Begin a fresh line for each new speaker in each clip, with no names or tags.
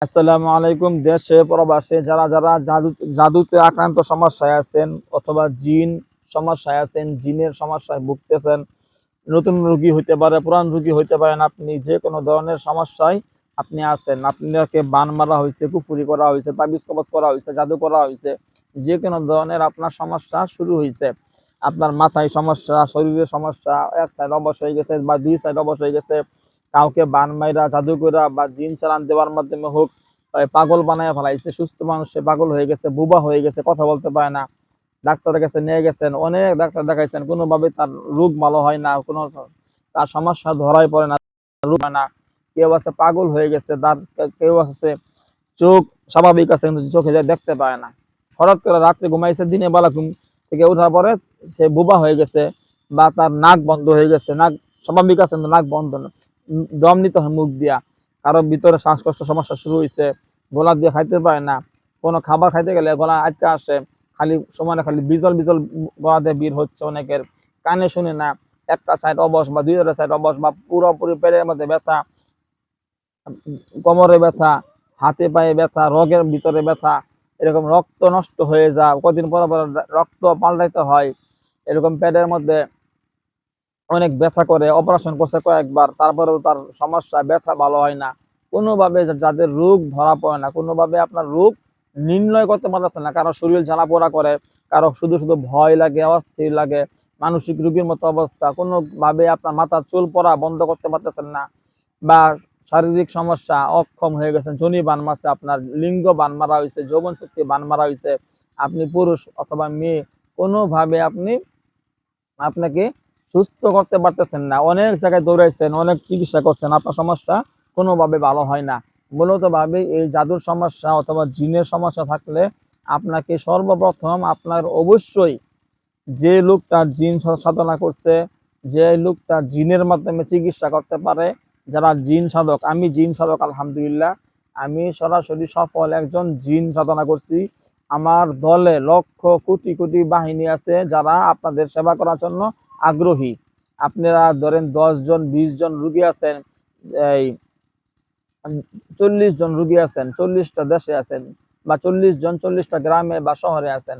আসসালামু আলাইকুম। দেশে প্রবাসে যারা যারা জাদুতে আক্রান্ত সমস্যায় আছেন অথবা জিন সমস্যায় আছেন, জিনের সমস্যায় ভুগতেছেন, নতুন রোগী হইতে পারে, পুরান রোগী হইতে পারেন, আপনি যে কোনো ধরনের সমস্যায় আপনি আছেন, আপনাকে বান মারা হয়েছে, কুফুরি করা হয়েছে, তাবিজ কবজ করা হয়েছে, জাদু করা হয়েছে, যে কোনো ধরনের আপনার সমস্যা শুরু হয়েছে, আপনার মাথায় সমস্যা, শরীরের সমস্যা, এক সাইড অবশ হয়ে গেছে বা দুই সাইড অবশ হয়ে গেছে, কাউকে বান মাইরা জাদু করা বা জিন চালান দেওয়ার মাধ্যমে হোক পাগল বানায় ফেলাইছে, সুস্থ মানুষ সে পাগল হয়ে গেছে, বুবা হয়ে গেছে, কথা বলতে পারে না, ডাক্তারের কাছে নিয়ে গেছেন, অনেক ডাক্তার দেখাইছেন, কোনোভাবে তার রোগ ভালো হয় না, কোনো তার সমস্যা ধরাই পড়ে না, রোগ হয় না। কেউ আছে পাগল হয়ে গেছে, তার কেউ আছে চোখ স্বাভাবিক আছে কিন্তু চোখে যা দেখতে পায় না, হঠাৎ করে রাত্রে ঘুমাইছে, দিনে বেলা ঘুম থেকে ওঠার পরে সে বোবা হয়ে গেছে, বা তার নাক বন্ধ হয়ে গেছে, নাক স্বাভাবিক আছে কিন্তু নাক বন্ধ না, দম নিতে হয় মুখ দিয়া, কারো ভিতরে শ্বাসকষ্ট সমস্যা শুরু হয়েছে, গলা দিয়ে খাইতে পারে না, কোনো খাবার খাইতে গেলে গলা আটকে আসে, খালি সমানে খালি বিজল বিজল গলা দিয়ে বের হচ্ছে, অনেকের কানে শুনে না, একটা সাইড অবশ বা দুইটা সাইড অবশ বা পুরোপুরি পেটের মধ্যে ব্যথা, কোমরে ব্যথা, হাতে পায়ে ব্যথা, রগের ভিতরে ব্যথা, এরকম রক্ত নষ্ট হয়ে যায়, কদিন পর পর রক্ত পাল্টাইতে হয়, এরকম পেটের মধ্যে অনেক ব্যথা করে, অপারেশন করছে কয়েকবার, তারপরেও তার সমস্যা ব্যথা ভালো হয় না, কোনোভাবে যাদের রোগ ধরা পড়ে না, কোনোভাবে আপনার রোগ নির্ণয় করতে পারতেছে না, কারো শরীর জ্বালাপোড়া করে, কারো শুধু শুধু ভয় লাগে, অস্থির লাগে, মানসিক রোগীর মতো অবস্থা, কোনোভাবে আপনার মাথার চুল পড়া বন্ধ করতে পারতেছেন না, বা শারীরিক সমস্যা, অক্ষম হয়ে গেছেন, যোনি বান মারছে, আপনার লিঙ্গ বান মারা হয়েছে, যৌবন শক্তি বান মারা হয়েছে, আপনি পুরুষ অথবা মেয়ে, কোনোভাবে আপনাকে সুস্থ করতে পারতেছেন না, অনেক জায়গায় দৌড়াইছেন, অনেক চিকিৎসা করছেন, আপনার সমস্যা কোনোভাবে ভালো হয় না। মূলত ভাবে এই জাদুর সমস্যা অথবা জিনের সমস্যা থাকলে আপনাকে সর্বপ্রথম আপনার অবশ্যই যে লোকটা জিন সাধনা করছে, যে লোকটা জিনের মাধ্যমে চিকিৎসা করতে পারে, যারা জিন সাধক, আমি জিন সাধক আলহামদুলিল্লাহ, আমি সরাসরি সফল একজন জিন সাধনা করছি, আমার দলে লক্ষ কোটি কোটি বাহিনী আছে যারা আপনাদের সেবা করার জন্য আগ্রহী। আপনারা ধরেন 10 জন 20 জন রুগী আছেন, এই 40 জন রুগী আছেন, 40টা দেশে আছেন, বা 40 জন 40টা গ্রামে বা শহরে আছেন,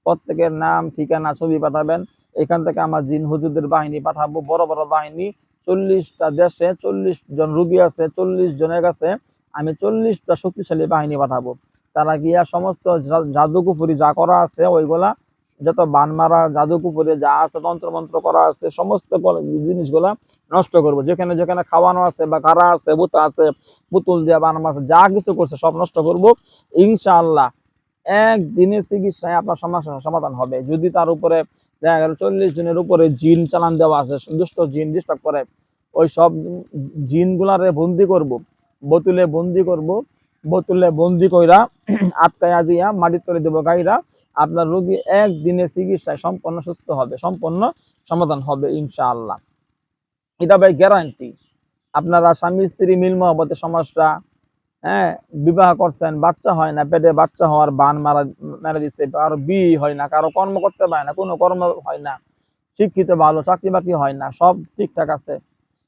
প্রত্যেকের নাম ঠিকানা ছবি পাঠাবেন, এখান থেকে আমার জিন হুজুরদের বাহিনী পাঠাবো, বড় বড় বাহিনী, 40টা দেশে 40 জন রুগী আছে, 40 জনের কাছে আমি 40টা শক্তিশালী বাহিনী পাঠাবো, তারা গিয়া সমস্ত জাদু কুফুরি যা করা আছে ওইগুলা, যত বান মারা জাদু কুফুরি যা আছে, তন্ত্র মন্ত্র করা আছে, সমস্ত জিনিসগুলা নষ্ট করবো, যেখানে যেখানে খাওয়ানো আছে বা কারা আছে, বুতা আছে, পুতুল দিয়ে বানানো আছে, যা কিছু করছে সব নষ্ট করবো ইনশাআল্লাহ। একদিনের চিকিৎসায় আপনার সমস্যার সমাধান হবে। যদি তার উপরে দেখা গেল 40 জনের উপরে জিন চালান দেওয়া আছে, দুষ্ট জিন ডিস্টার্ব করে, ওই সব জিন গুলারে বন্দি করব, বোতলে বন্দি করব, বোতলে বন্দি কইরা আটকাইয়া দিয়া মাটির তলে দেবো গাইরা, আপনার রোগী একদিনের চিকিৎসায় সম্পূর্ণ সুস্থ হবে, সম্পূর্ণ সমাধান হবে ইনশাআল্লাহ। এটা ভাই গ্যারান্টি। আপনারা স্বামী স্ত্রী মিল মহব্বতের সমস্যা, হ্যাঁ, বিবাহ করছেন, বাচ্চা হয় না, পেটে বাচ্চা হওয়ার বান মারা দিচ্ছে, কারো বিয়ে হয় না, কারো কর্ম করতে পারে না, কোনো কর্ম হয় না, শিক্ষিত ভালো চাকরি বাকরি হয় না, সব ঠিকঠাক আছে,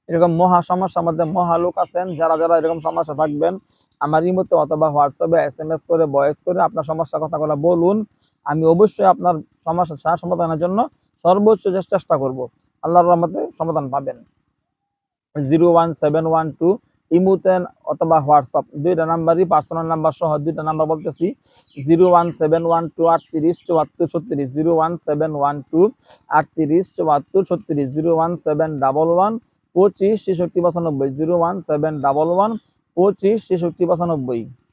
এরকম মহা সমস্যার মধ্যে মহা লোক আছেন, যারা যারা এরকম সমস্যা থাকবেন, আমার ইমোতে অথবা হোয়াটসঅ্যাপে SMS করে ভয়েস করে আপনার সমস্যার কথাগুলো বলুন, আমি অবশ্যই আপনার সমস্যার সমাধানের জন্য সর্বোচ্চ চেষ্টা করব, আল্লাহর রহমতে সমাধান পাবেন। 01712 ইমুতে অথবা হোয়াটসঅ্যাপ দুইটা নাম্বারই পার্সোনাল নাম্বার সহ, দুইটা নাম্বার বলতেছি, 01712 38 74 36, 01712 38 74 36, 01711 25 66 95, 01711 25 66 95।